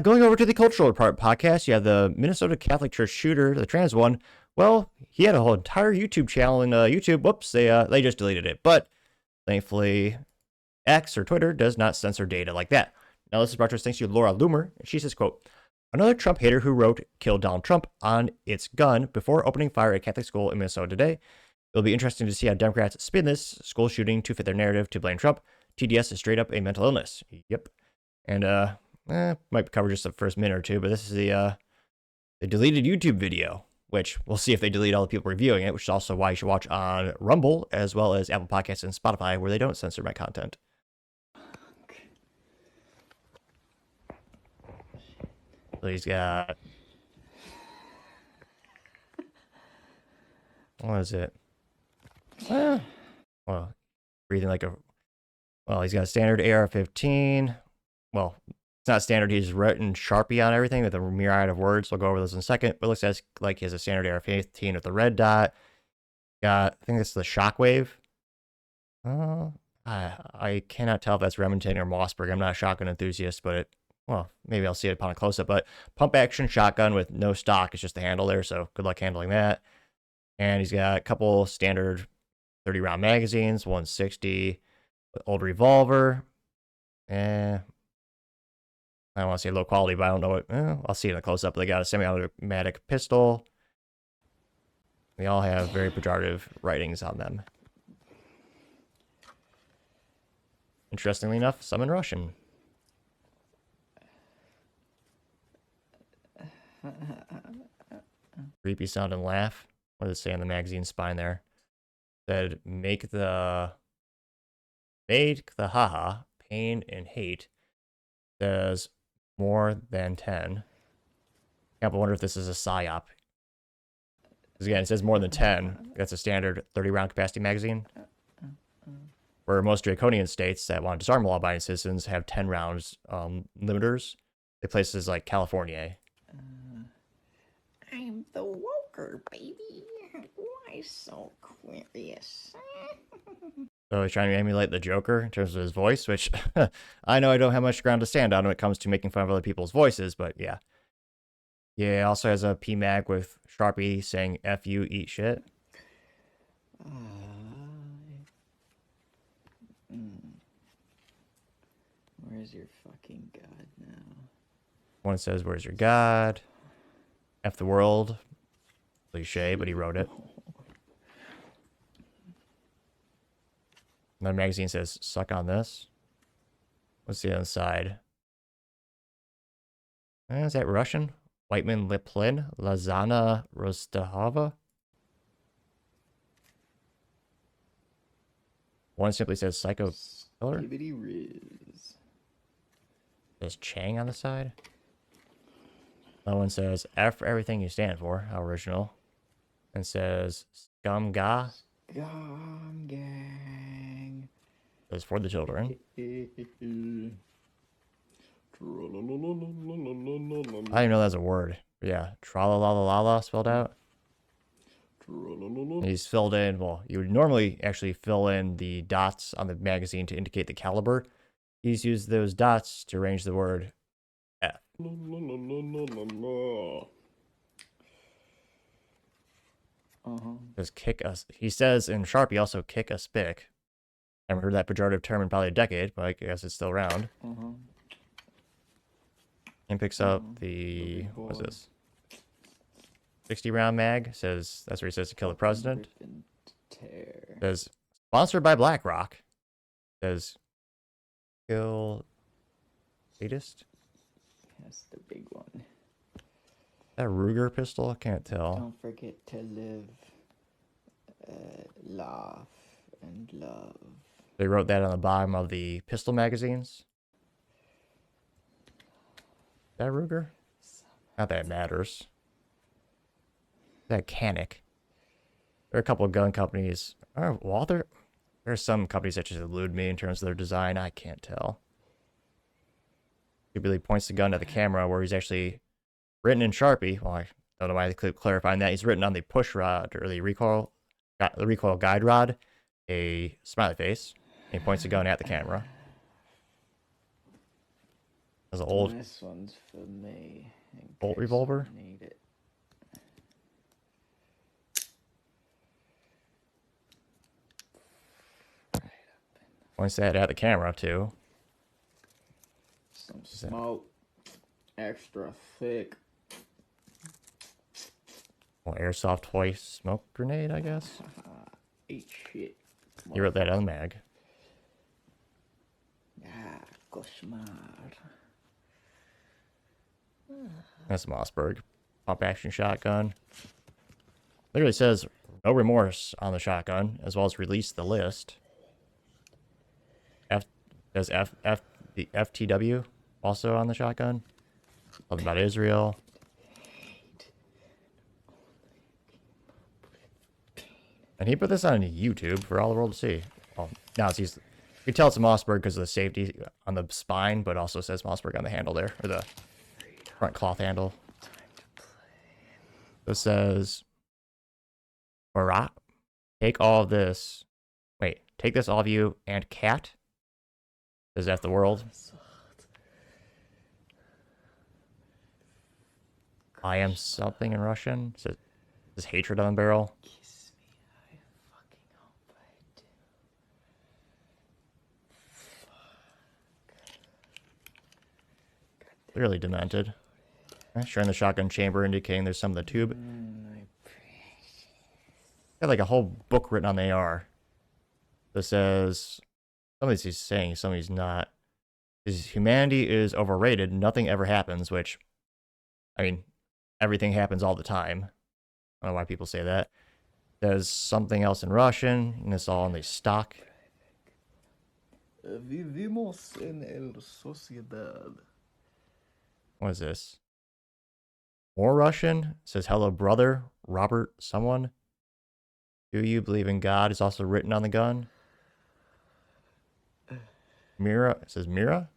Going over to the cultural part podcast, you have the Minnesota Catholic Church shooter, the trans one. Well, he had a whole entire YouTube channel in YouTube. Whoops, they just deleted it. But thankfully, X or Twitter does not censor data like that. Now, this is brought to us thanks to Laura Loomer. She says, quote, another Trump hater who wrote "Kill Donald Trump" on its gun before opening fire at a Catholic school in Minnesota today. It'll be interesting to see how Democrats spin this school shooting to fit their narrative to blame Trump. TDS is straight up a mental illness. Yep. And might cover just the first minute or two, but this is the deleted YouTube video, which we'll see if they delete all the people reviewing it, which is also why you should watch on Rumble as well as Apple Podcasts and Spotify, where they don't censor my content. So he's got, what is it? Well, breathing like a, well, he's got a standard AR-15. Well, it's not standard. He's written Sharpie on everything with a myriad of words. We'll go over those in a second. But it looks like he has a standard AR-15 with the red dot. Got, I think it's the Shockwave. I cannot tell if that's Remington or Mossberg. I'm not a shotgun enthusiast, but well, maybe I'll see it upon a close-up. But pump action shotgun with no stock. It's just the handle there, so good luck handling that. And he's got a couple standard 30-round magazines, 160, old revolver. I don't want to say low quality, but I don't know what. I'll see it in a close-up. They got a semi-automatic pistol. They all have very pejorative writings on them. Interestingly enough, some in Russian. Creepy sound and laugh. What does it say on the magazine spine there? Said, make the haha, pain and hate. Says more than 10. I wonder if this is a psyop. Because again, it says more than 10. That's a standard 30-round capacity magazine. Where most draconian states that want to disarm law-abiding citizens have 10 rounds limiters. They places like California. I'm the woker, baby. Why so curious? So he's trying to emulate the Joker in terms of his voice, which I know I don't have much ground to stand on when it comes to making fun of other people's voices, but yeah. Yeah, also has a PMAG with Sharpie saying F you, eat shit. Where's your fucking God now? One says, where's your God? F the world. Cliche, but he wrote it. Another magazine says, suck on this. What's the other side? Is that Russian? Whiteman Liplin, Lazana Rostahova. One simply says Psycho Killer. There's Chang on the side. That one says F for everything you stand for. How original. And says Scum Ga. Scum Gang. Says for the children. I didn't know that's a word. But yeah, tra-la-la-la-la spelled out. He's filled in, well, you would normally actually fill in the dots on the magazine to indicate the caliber. He's used those dots to arrange the word F. Says kick us. He says in Sharpie also kick a spick. I haven't heard that pejorative term in probably a decade, but I guess it's still around. And picks up the, what's this? 60-round mag. Says, that's where he says to kill the president. Says, sponsored by BlackRock. Says, kill sadist. That's the big one. That Ruger pistol? I can't tell. Don't forget to live, laugh, and love. They wrote that on the bottom of the pistol magazines. Is that Ruger? Not that it matters. That Canic. There are a couple of gun companies. Well, there are some companies that just elude me in terms of their design. I can't tell. He really points the gun at the camera where he's actually written in Sharpie. Well, I don't know why they clarifying that. He's written on the push rod or the recoil guide rod, a smiley face. And he points the gun at the camera. That's an old This one's for me. in bolt case revolver. I need it. Points that at the camera too. Some smoke. Extra thick. Well, airsoft toy smoke grenade, I guess. Eat shit. You wrote that on the mag. Ah, koshmar. That's Mossberg. Pump action shotgun. Literally says no remorse on the shotgun, as well as release the list. Does the FTW also on the shotgun? Something about Israel. And he put this on YouTube for all the world to see. Well, now it's you can tell it's a Mossberg because of the safety on the spine, but also says Mossberg on the handle there, or the front cloth handle. It says, Barat, take all of this. Wait, take this, all of you, and cat. Is that the world? I am something in Russian. Says hatred on the barrel. Kiss me. I fucking hope I do. Clearly demented. Sharing the shotgun chamber, indicating there's some of the tube. Got like a whole book written on the AR. That says, some of these he's saying, some of these not. This humanity is overrated. Nothing ever happens, which, I mean, everything happens all the time. I don't know why people say that. There's something else in Russian, and it's all in the stock. Vivimos en el sociedad. What is this? More Russian? It says, hello, brother, Robert, someone. Do you believe in God is also written on the gun. Mira, it says Mira?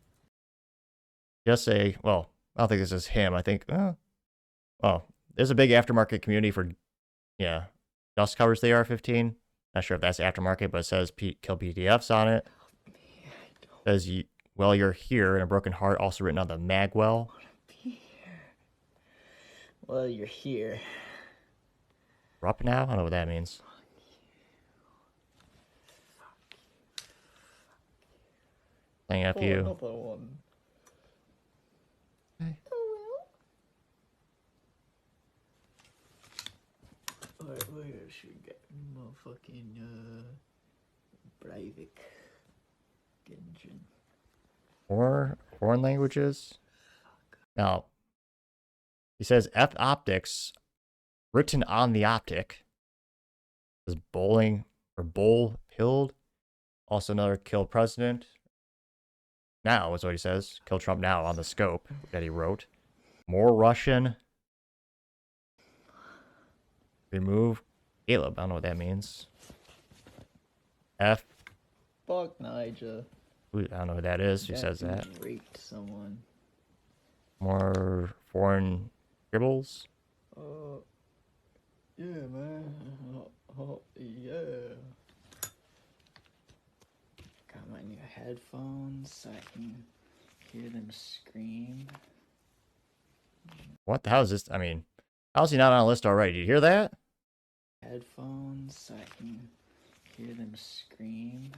Just say, well, I don't think this is him. I think, oh, there's a big aftermarket community for, yeah, dust covers the AR-15. Not sure if that's aftermarket, but it says kill PDFs on it. It says, well, you're here, and a broken heart, also written on the magwell. Well, you're here. We're up now? I don't know what that means. Playing F you. Another one. Okay. Where should we get motherfucking Breivik engine? Or foreign languages. Now, he says F optics written on the optic. Is bowling or bowl pilled. Also another kill president. Now is what he says. Kill Trump now on the scope that he wrote. More Russian. Remove Caleb. I don't know what that means. F. Fuck Niger. I don't know who that is. Who says that? Raped someone. More foreign dribbles. Yeah, man. Yeah. Got my new headphones so I can hear them scream. What the hell is this? I mean, how's he not on a list already? Did you hear that? Headphones so I can hear them scream.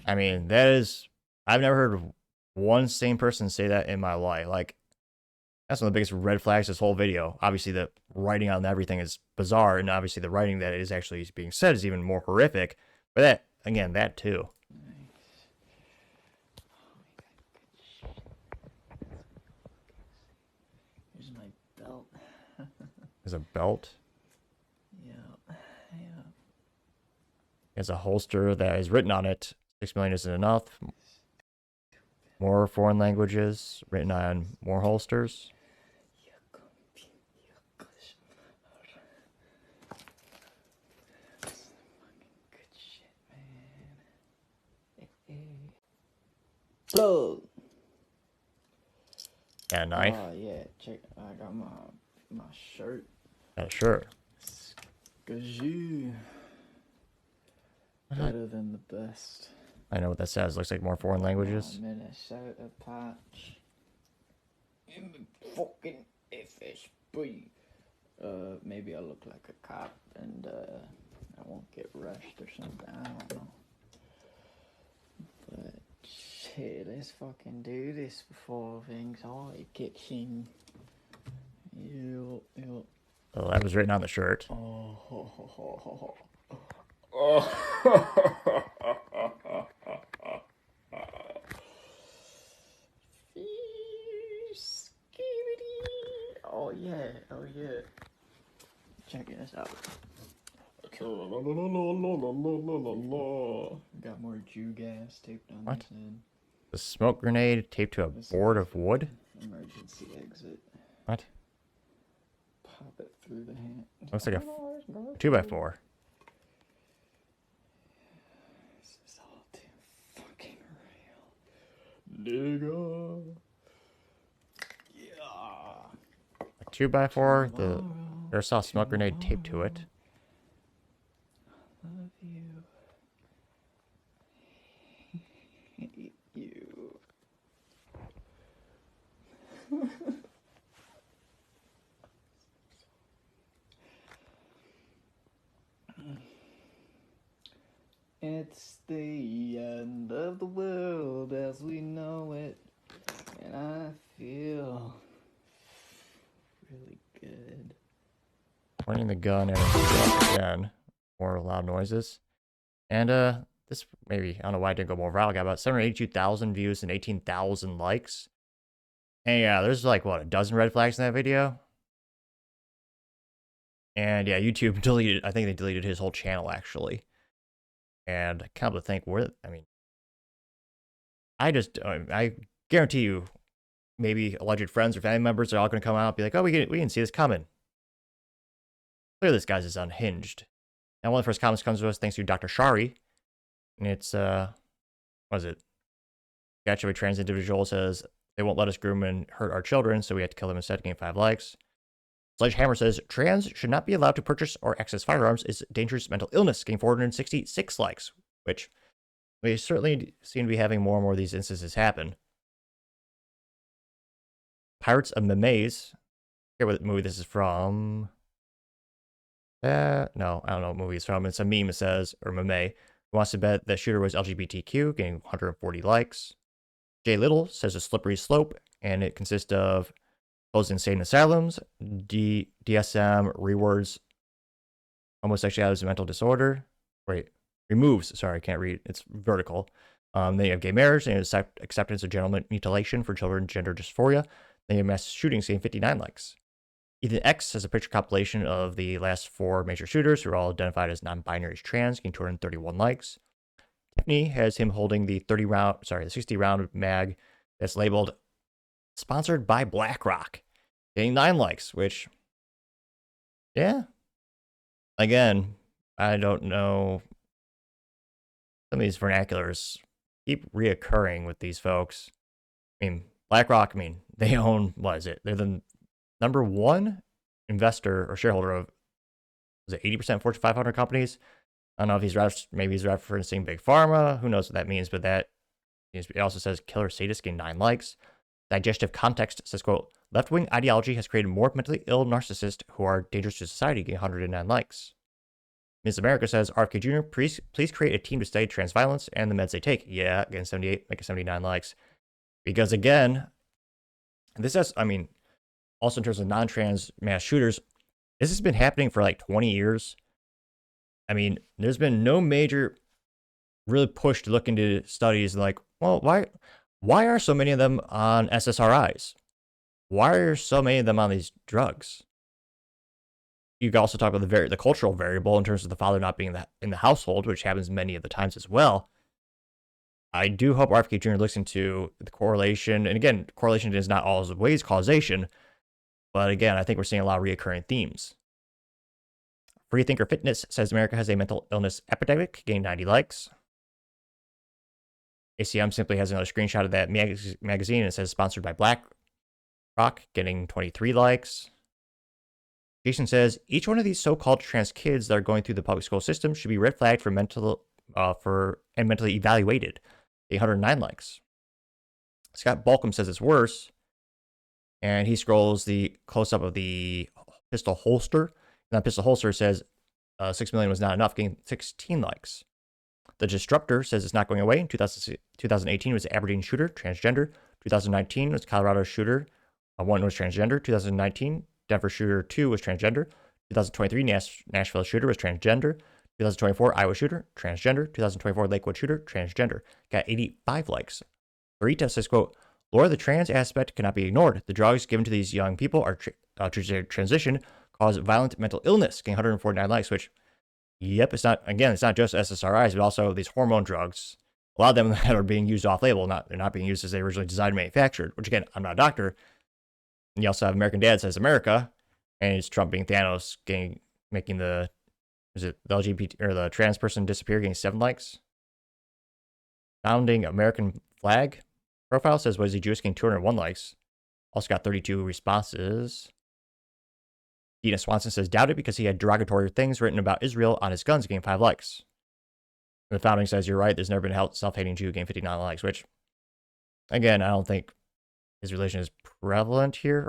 I mean, that is, I've never heard of one sane person say that in my life. Like, that's one of the biggest red flags this whole video. Obviously, the writing on everything is bizarre, and obviously the writing that is actually being said is even more horrific. But that, again, that too. Here's my belt. There's a belt. Yeah. There's a holster that is written on it. 6 million isn't enough. More foreign languages written on more holsters. Good shit, man. Plug. Got a knife. Oh yeah, check. I got my shirt. Got a shirt. Gazoo. Better than the best. I know what that says. Looks like more foreign languages. Minnesota patch. In the fucking FSB. Maybe I'll look like a cop and I won't get rushed or something. I don't know. But shit, let's fucking do this before things all kicks in. Ew. Oh, that was written on the shirt. Oh. Oh yeah. Check this out. Got more Jew gas taped on What? this end. The smoke grenade taped to a board of wood? Emergency exit. What? Pop it through the hand. Looks like a 2x4. This is all too fucking real. Nigga. Yeah. A 2x4. There's a smoke grenade taped to it. Love you. Hate you. It's the end of the world as we know it, and I feel really good. Pointing the gun at himself again. More loud noises. And this maybe, I don't know why it didn't go more viral. Got about 782,000 views and 18,000 likes. And yeah, there's like, what, a dozen red flags in that video? And yeah, YouTube deleted, I think they deleted his whole channel actually. And I kind of think, I guarantee you, maybe alleged friends or family members are all going to come out and be like, oh, we can see this coming. Clearly this guy's is unhinged. And one of the first comments comes to us thanks to Dr. Shari. And it's, what is it? Actually, a trans individual says, they won't let us groom and hurt our children, so we have to kill them instead, gain 5 likes. Sledgehammer says, trans should not be allowed to purchase or access firearms is dangerous mental illness, getting 466 likes, which we certainly seem to be having more and more of these instances happen. Pirates of Memes, I forget what movie this is from. No, I don't know what movie it's from. It's a meme, it says, or meme, who wants to bet the shooter was LGBTQ, getting 140 likes. Jay Little says a slippery slope, and it consists of closed insane asylums, DSM rewords homosexuality as a mental disorder. Removes, sorry, I can't read, it's vertical. Then you have gay marriage, and acceptance of genital mutilation for children, gender dysphoria. Then you have mass shootings getting 59 likes. Ethan X has a picture compilation of the last 4 major shooters who are all identified as non-binary trans, getting 231 likes. Tiffany has him holding the 60 round mag that's labeled sponsored by BlackRock, getting 9 likes, which, yeah. Again, I don't know. Some of these vernaculars keep reoccurring with these folks. I mean, BlackRock, they own, what is it? They're the number 1 investor or shareholder of, was it 80% Fortune 500 companies? I don't know if he's referencing Big Pharma. Who knows what that means, but that it also says killer sadist getting 9 likes. Digestive Context says, quote, left-wing ideology has created more mentally ill narcissists who are dangerous to society, getting 109 likes. Ms. America says, RFK Jr., please create a team to study trans violence and the meds they take. Yeah, getting 78, making 79 likes. Because again, this has, also in terms of non-trans mass shooters, this has been happening for like 20 years. There's been no major really push to look into studies like, well, why are so many of them on SSRIs? Why are so many of them on these drugs? You can also talk about the cultural variable in terms of the father not being in the household, which happens many of the times as well. I do hope RFK Jr. looks into the correlation. And again, correlation is not always causation. But again, I think we're seeing a lot of reoccurring themes. Freethinker Fitness says America has a mental illness epidemic, getting 90 likes. ACM simply has another screenshot of that magazine and it says sponsored by BlackRock, getting 23 likes. Jason says each one of these so-called trans kids that are going through the public school system should be red flagged for mental and mentally evaluated, 109 likes. Scott Balcom says it's worse, and he scrolls the close up of the pistol holster, and that pistol holster says 6 million was not enough, getting 16 likes. The Disruptor says it's not going away. In 2018 was Aberdeen shooter, transgender. 2019 was Colorado shooter, 1 was transgender. 2019 Denver shooter 2 was transgender. 2023 Nashville shooter was transgender. 2024 Iowa shooter, transgender. 2024 Lakewood shooter, transgender. Got 85 likes. Rita says, quote, Laura, the trans aspect cannot be ignored. The drugs given to these young people are transition cause violent mental illness, getting 149 likes, which, yep, it's not just SSRIs, but also these hormone drugs. A lot of them that are being used off-label, they're not being used as they originally designed and manufactured, which again, I'm not a doctor. And you also have American Dad Says America, and it's Trump being Thanos, making the LGBT or the trans person disappear, getting 7 likes. Founding American Flag profile says, was he Jewish, getting 201 likes. Also got 32 responses. Dina Swanson says, doubt it because he had derogatory things written about Israel on his guns, getting 5 likes. And the founding says, you're right, there's never been a self-hating Jew, getting 59 likes, which, again, I don't think his religion is relevant here.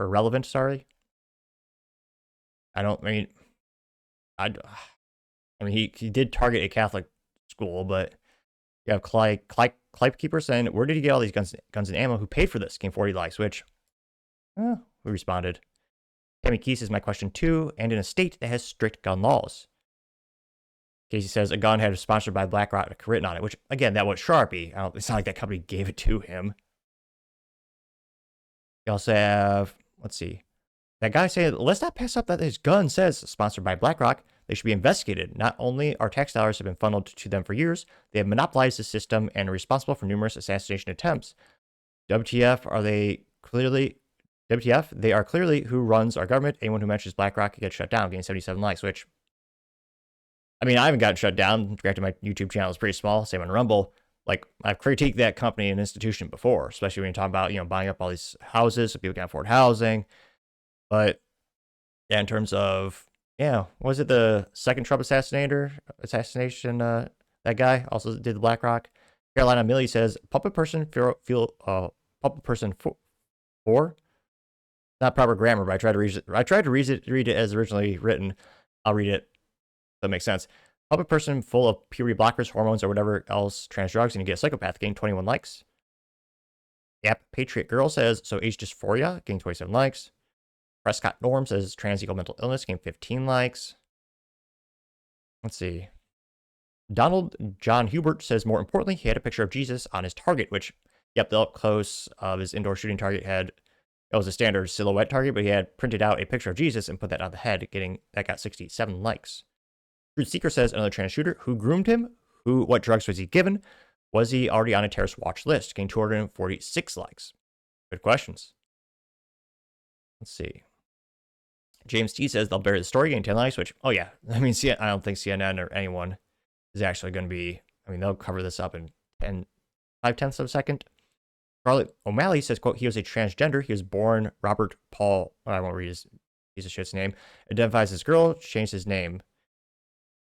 He did target a Catholic school, but you have Clipekeeper saying, where did he get all these guns and ammo? Who paid for this? Game 40 likes, which, we responded. Tammy Key says, my question too, and in a state that has strict gun laws. Casey says, a gun had sponsored by BlackRock written on it, which, again, that was Sharpie. It's not like that company gave it to him. You also have, let's see, that guy saying, let's not pass up that his gun says sponsored by BlackRock. They should be investigated. Not only our tax dollars have been funneled to them for years, they have monopolized the system and are responsible for numerous assassination attempts. WTF, they are clearly who runs our government. Anyone who mentions BlackRock gets shut down, getting 77 likes, which, I haven't gotten shut down. Granted, my YouTube channel is pretty small, same on Rumble. Like, I've critiqued that company and institution before, especially when you're talking about, buying up all these houses so people can afford housing. But, yeah, in terms of, was it the second Trump assassination, that guy also did the BlackRock? Carolina Millie says, puppet person four? Not proper grammar, but I tried to read it as originally written. I'll read it. That makes sense. Puppet person full of puberty blockers, hormones, or whatever else, trans drugs, and you get a psychopath, getting 21 likes. Yep, Patriot Girl says, so age dysphoria, getting 27 likes. Prescott Norm says, trans equal mental illness, getting 15 likes. Let's see. Donald John Hubert says, more importantly, he had a picture of Jesus on his target, which, yep, the up close of his indoor shooting target it was a standard silhouette target, but he had printed out a picture of Jesus and put that on the head, that got 67 likes. Truth Seeker says, another trans shooter. Who groomed him? What drugs was he given? Was he already on a terrorist watch list? Getting 246 likes. Good questions. Let's see. James T says, they'll bury the story, getting 10 likes, which, I don't think CNN or anyone is actually going to be, they'll cover this up in 5/10 of a second. Charlotte O'Malley says, quote, he was a transgender. He was born Robert Paul, I won't read his piece of shit's name, identifies as girl, changed his name,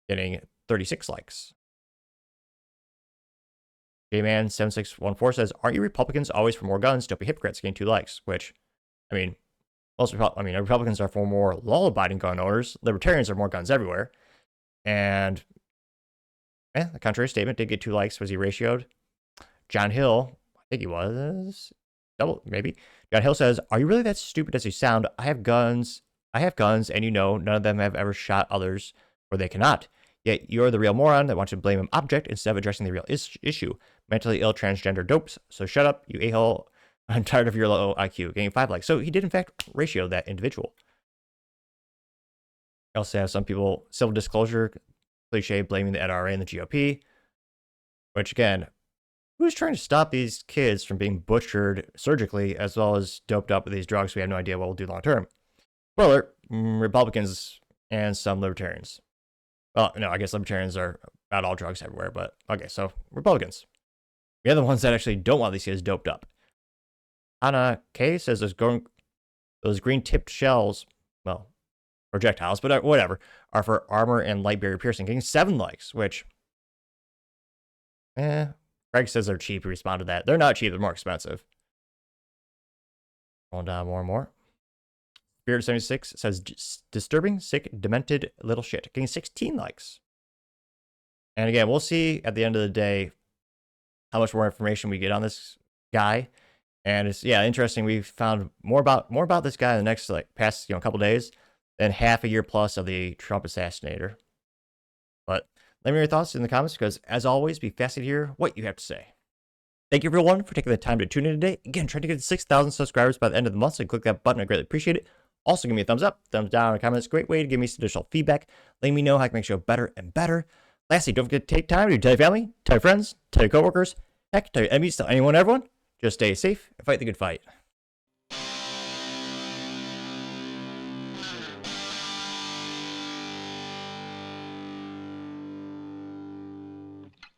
getting 36 likes. J-Man7614 says, aren't you Republicans always for more guns? Don't be hypocrites, getting 2 likes, which, Republicans are for more law-abiding gun owners. Libertarians are more guns everywhere. And, the contrary statement did get 2 likes. Was he ratioed? John Hill, I think he was double, maybe. John Hill says, are you really that stupid as you sound? I have guns, and none of them have ever shot others, or they cannot. Yet you're the real moron that wants to blame an object instead of addressing the real issue. Mentally ill transgender dopes. So shut up, you a-hole. I'm tired of your low IQ. Getting 5 likes. So he did, in fact, ratio that individual. I also have some people, civil disclosure, cliche, blaming the NRA and the GOP. Which, again, who's trying to stop these kids from being butchered surgically as well as doped up with these drugs we have no idea what will do long term? Spoiler, Republicans and some libertarians. Well, no, I guess libertarians are about all drugs everywhere, but okay, so Republicans. We are the ones that actually don't want these kids doped up. Anna K says those green tipped shells, well, projectiles, but whatever, are for armor and light barrier piercing, getting 7 likes, which, Greg says they're cheap. He responded to that. They're not cheap. They're more expensive. Going down more and more. Spirit 76 says disturbing, sick, demented little shit. Getting 16 likes. And again, we'll see at the end of the day how much more information we get on this guy. And it's interesting. We've found more about this guy in the next past couple days than half a year plus of the Trump assassinator. But let me know your thoughts in the comments, because as always, be fascinated to hear what you have to say. Thank you everyone for taking the time to tune in today. Again, trying to get to 6,000 subscribers by the end of the month, so click that button. I greatly appreciate it. Also, give me a thumbs up, thumbs down in the comments. Great way to give me some additional feedback, letting me know how I can make the show better and better. Lastly, don't forget to take time to tell your family, tell your friends, tell your coworkers, heck, tell your enemies, tell anyone, everyone. Just stay safe and fight the good fight.